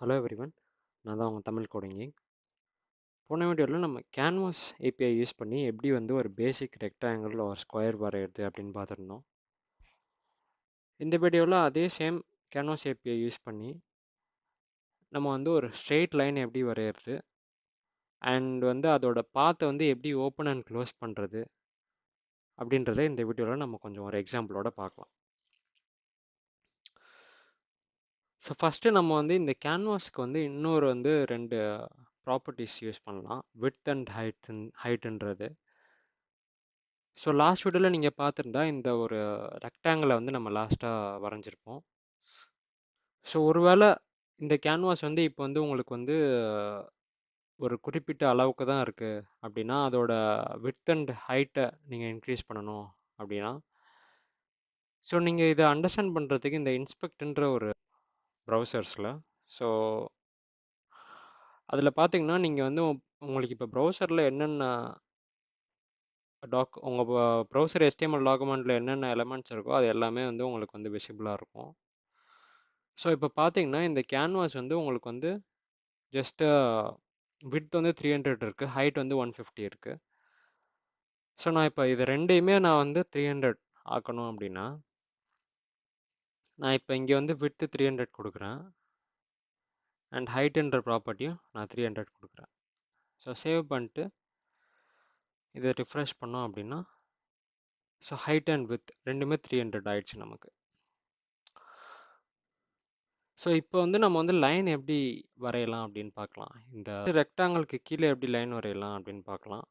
Hello everyone, நான் தான் உங்கள் தமிழ் கோடிங். போன வீடியோவில் நம்ம கேன்வாஸ் ஏபிஐ யூஸ் பண்ணி எப்படி ஒரு பேசிக் ரெக்டாங்கிள் ஒரு ஸ்கொயர் வரைகிறது அப்படின்னு பார்த்துருந்தோம். இந்த வீடியோவில் அதே சேம் கேன்வாஸ் ஏபிஐ யூஸ் பண்ணி நம்ம ஒரு ஸ்ட்ரெயிட் லைன் எப்படி வரைகிறது அண்ட் அதோட பாத்தை எப்படி ஓப்பன் அண்ட் க்ளோஸ் பண்ணுறது அப்படின்றத இந்த வீடியோவில் நம்ம கொஞ்சம் ஒரு எக்ஸாம்பிளோட பார்க்கலாம். ஸோ ஃபஸ்ட்டு நம்ம இந்த கேன்வாஸ்க்கு இன்னொரு ரெண்டு ப்ராப்பர்ட்டிஸ் யூஸ் பண்ணலாம், விட்த் அண்ட் ஹைட்டுன்றது. ஸோ லாஸ்ட் வீடியோவில் நீங்கள் பார்த்துருந்தா இந்த ஒரு ரெக்டாங்கிளை நம்ம லாஸ்ட்டாக வரைஞ்சிருப்போம். ஸோ ஒருவேளை இந்த கேன்வாஸ் இப்போ உங்களுக்கு ஒரு குறிப்பிட்ட அளவுக்கு தான் இருக்குது அப்படின்னா அதோட விட்த் அண்ட் ஹைட்டை நீங்கள் இன்க்ரீஸ் பண்ணணும் அப்படின்னா, ஸோ நீங்கள் இதை அண்டர்ஸ்டாண்ட் பண்ணுறதுக்கு இந்த இன்ஸ்பெக்ட்ன்ற ஒரு ப்ரௌசர்ஸில், ஸோ அதில் பார்த்தீங்கன்னா நீங்கள் உங்களுக்கு இப்போ ப்ரௌசரில் என்னென்ன உங்கள் ப்ரௌசர் HTML டாக்குமெண்ட்டில் என்னென்ன எலமெண்ட்ஸ் இருக்கோ அது எல்லாமே உங்களுக்கு விசிபிளாக இருக்கும். ஸோ இப்போ பார்த்தீங்கன்னா இந்த கேன்வாஸ் உங்களுக்கு ஜஸ்ட்டு விட்த் 300 இருக்குது, ஹைட் 150 இருக்குது. ஸோ நான் இப்போ இது ரெண்டையுமே நான் 300 ஆக்கணும் அப்படின்னா நான் இப்போ இங்கே விட்த் 300 கொடுக்குறேன் அண்ட் ஹைட்டுன்ற ப்ராப்பர்ட்டியும் நான் 300 கொடுக்குறேன். ஸோ சேவ் பண்ணிட்டு இதை ரிஃப்ரெஷ் பண்ணோம் அப்படின்னா ஸோ ஹைட் அண்ட் வித் ரெண்டுமே 300 ஆயிடுச்சு நமக்கு. ஸோ இப்போ நம்ம லைன் எப்படி வரையலாம் அப்படின்னு பார்க்கலாம். இந்த ரெக்டாங்கிளுக்கு கீழே எப்படி லைன் வரையலாம் அப்படின்னு பார்க்கலாம்.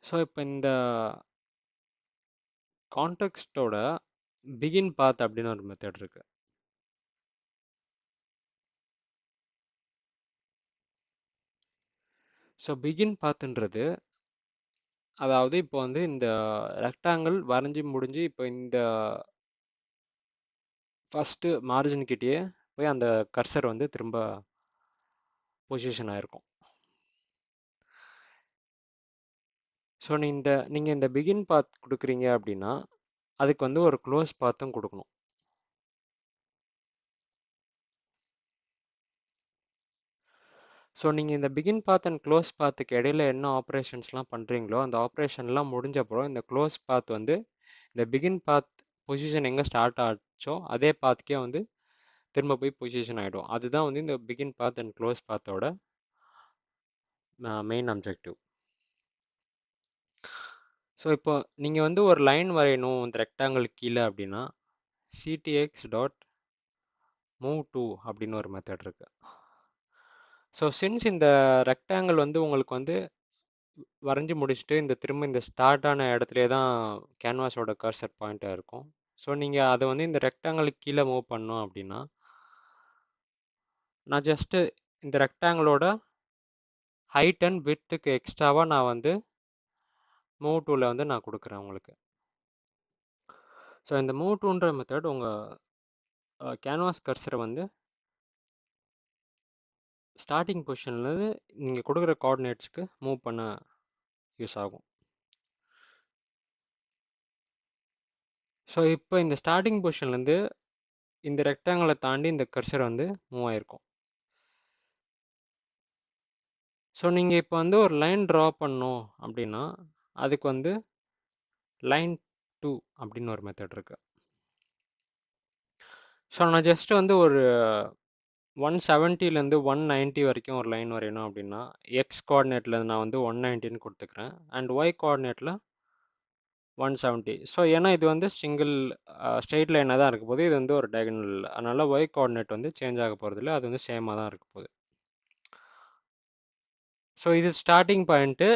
ஸோ இப்போ இந்த கான்டெக்ஸ்டோட பிகின் பாத் அப்படின்னு ஒரு மெத்தட் இருக்கு. ஸோ பிகின் பாத்துன்றது அதாவது இப்போ இந்த ரெக்டாங்கிள் வரைஞ்சி முடிஞ்சு இப்போ இந்த ஃபஸ்ட்டு மார்ஜின் கிட்டேயே போய் அந்த கர்சர் திரும்ப பொசிஷன் ஆயிருக்கும். ஸோ நீங்கள் இந்த பிகின் பாத் கொடுக்குறீங்க அப்படின்னா அதுக்கு ஒரு க்ளோஸ் பாத்தும் கொடுக்கணும். ஸோ நீங்கள் இந்த பிகின் பாத் அண்ட் க்ளோஸ் பாத்துக்கு இடையில என்ன ஆப்ரேஷன்ஸ்லாம் பண்ணுறீங்களோ அந்த ஆப்ரேஷன்லாம் முடிஞ்சப்பறம் இந்த க்ளோஸ் பாத் இந்த பிகின் பாத் பொசிஷன் எங்கே ஸ்டார்ட் ஆச்சோ அதே பாத்துக்கே திரும்ப போய் பொசிஷன் ஆகிடும். அதுதான் இந்த பிகின் பாத் அண்ட் க்ளோஸ் பாத்தோட மெயின் அப்ஜெக்டிவ். ஸோ இப்போ நீங்கள் ஒரு லைன் வரையணும் இந்த ரெக்டாங்கிள் கீழே அப்படின்னா ctx டாட் மூவ் டு அப்படின்னு ஒரு மெத்தட் இருக்கு. ஸோ சின்ஸ் இந்த ரெக்டாங்கிள் உங்களுக்கு வரைஞ்சி முடிச்சுட்டு திரும்ப இந்த ஸ்டார்ட் ஆன இடத்துல தான் கேன்வாஸோட கர்சர் பாயிண்ட்டாக இருக்கும். ஸோ நீங்கள் அதை இந்த ரெக்டாங்கிளுக்கு கீழே மூவ் பண்ணோம் அப்படின்னா நான் ஜஸ்ட்டு இந்த ரெக்டாங்கிளோட ஹைட் அண்ட் விட்த்துக்கு எக்ஸ்ட்ராவாக நான் மூவ் டூவில் நான் கொடுக்குறேன் உங்களுக்கு. ஸோ இந்த மூவ் டூன்ற மெத்தட் உங்கள் கேன்வாஸ் கர்சரை ஸ்டார்டிங் பொசிஷன்லேருந்து நீங்கள் கொடுக்குற கோஆர்டினேட்ஸ்க்கு மூவ் பண்ண யூஸ் ஆகும். ஸோ இப்போ இந்த ஸ்டார்டிங் பொசிஷன்லேருந்து இந்த ரெக்டாங்கிளை தாண்டி இந்த கர்சர் மூவ் ஆகிருக்கும். ஸோ நீங்கள் இப்போ ஒரு லைன் ட்ரா பண்ணோம் அப்படின்னா அதுக்கு லைன் 2 அப்படின்னு ஒரு மெத்தட் இருக்கு. ஸோ நான் ஜஸ்ட் ஒரு 170லேருந்து 190 வரைக்கும் ஒரு லைன் வரையணும் அப்படின்னா எக்ஸ் கோஆர்டினேட்டில் நான் 190ன்னு கொடுத்துக்கிறேன் அண்ட் ஒய் கோஆர்டினேட்டில் 170. ஸோ ஏன்னா இது சிங்கிள் ஸ்ட்ரெயிட் லைனாக தான் இருக்க போகுது, இது ஒரு டயகனல், அதனால் ஒய் கோஆர்டினேட் சேஞ்ச் ஆக போகிறதில்ல, அது சேமாக தான் இருக்க போகுது. ஸோ இது ஸ்டார்டிங் பாயிண்ட்டு.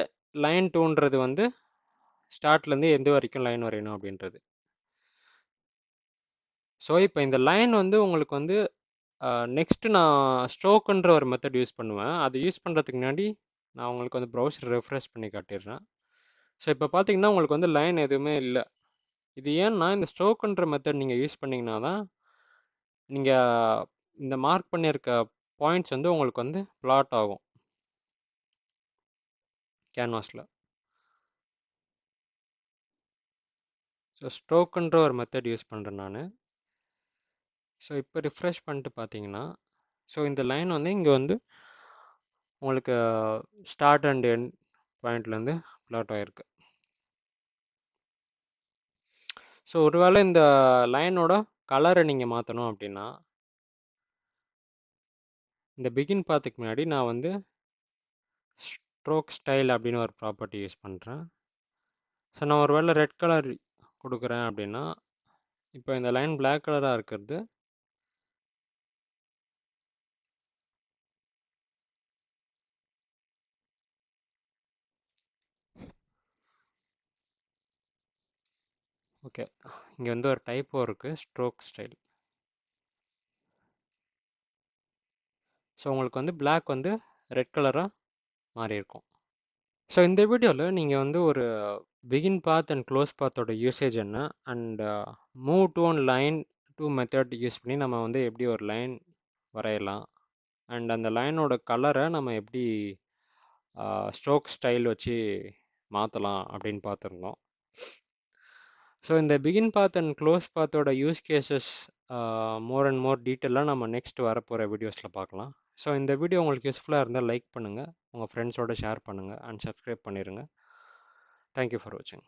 லைன் 2ன்றது ஸ்டார்ட்லேருந்து எந்த வரைக்கும் லைன் வரையணும் அப்படின்றது. ஸோ இப்போ இந்த லைன் உங்களுக்கு நெக்ஸ்ட்டு நான் ஸ்ட்ரோக்குன்ற ஒரு மெத்தட் யூஸ் பண்ணுவேன். அது யூஸ் பண்ணுறதுக்கு முன்னாடி நான் உங்களுக்கு ப்ரௌசர் ரெஃப்ரெஷ் பண்ணி காட்டிடுறேன். ஸோ இப்போ பார்த்தீங்கன்னா உங்களுக்கு லைன் எதுவுமே இல்லை. இது ஏன்னா இந்த ஸ்ட்ரோக்குன்ற மெத்தட் நீங்கள் யூஸ் பண்ணிங்கன்னா தான் நீங்கள் இந்த மார்க் பண்ணியிருக்க பாயிண்ட்ஸ் உங்களுக்கு பிளாட் ஆகும் கேன்வாஸில். ஸோ ஸ்ட்ரோக்குன்ற ஒரு மெத்தட் யூஸ் பண்ணுறேன் நான். ஸோ இப்போ ரிஃப்ரெஷ் பண்ணிட்டு பார்த்தீங்கன்னா, ஸோ இந்த லைன் வந்து இங்கே வந்து உங்களுக்கு ஸ்டார்ட் அண்ட் எண்ட் பாயிண்ட்லேருந்து பிளாட் ஆகிருக்கு. ஸோ ஒருவேளை இந்த லைனோட கலரை நீங்கள் மாற்றணும் அப்படின்னா, இந்த பிகின் பாத்துக்கு முன்னாடி நான் வந்து ஸ்ட்ரோக் ஸ்டைல் அப்படின்னு ஒரு ப்ராப்பர்ட்டி யூஸ் பண்ணுறேன். ஸோ நான் ஒரு வேளை ரெட் கலர் கொடுக்குறேன் அப்படின்னா, இப்போ இந்த லைன் பிளாக் கலராக இருக்கிறது ஓகே. இங்கே வந்து ஒரு டைப்போ இருக்குது, ஸ்ட்ரோக் ஸ்டைல். ஸோ உங்களுக்கு வந்து பிளாக் வந்து ரெட் கலராக மாறி இருக்கும். ஸோ இந்த வீடியோவில் நீங்கள் வந்து ஒரு பிகின் பாத் அண்ட் க்ளோஸ் பாத்தோட யூசேஜ் என்ன, and move to one line two method use பண்ணி நம்ம வந்து எப்படி ஒரு லைன் வரையலாம், அண்ட் அந்த லைனோட கலரை நம்ம எப்படி ஸ்ட்ரோக் ஸ்டைல் வச்சு மாற்றலாம் அப்படின்னு பார்த்துருந்தோம். ஸோ இந்த பிகின் பாத் அண்ட் க்ளோஸ் பாத்தோட use cases more and more டீட்டெயிலாக நம்ம நெக்ஸ்ட் வரப்போகிற வீடியோஸில் பார்க்கலாம். ஸோ இந்த வீடியோ உங்களுக்கு யூஸ்ஃபுல்லாக இருந்தால் லைக் பண்ணுங்கள், உங்கள் ஃப்ரெண்ட்ஸோட ஷேர் பண்ணுங்கள், அண்ட் சப்ஸ்கிரைப் பண்ணிடுங்க. தேங்க்யூ ஃபார் வாட்சிங்.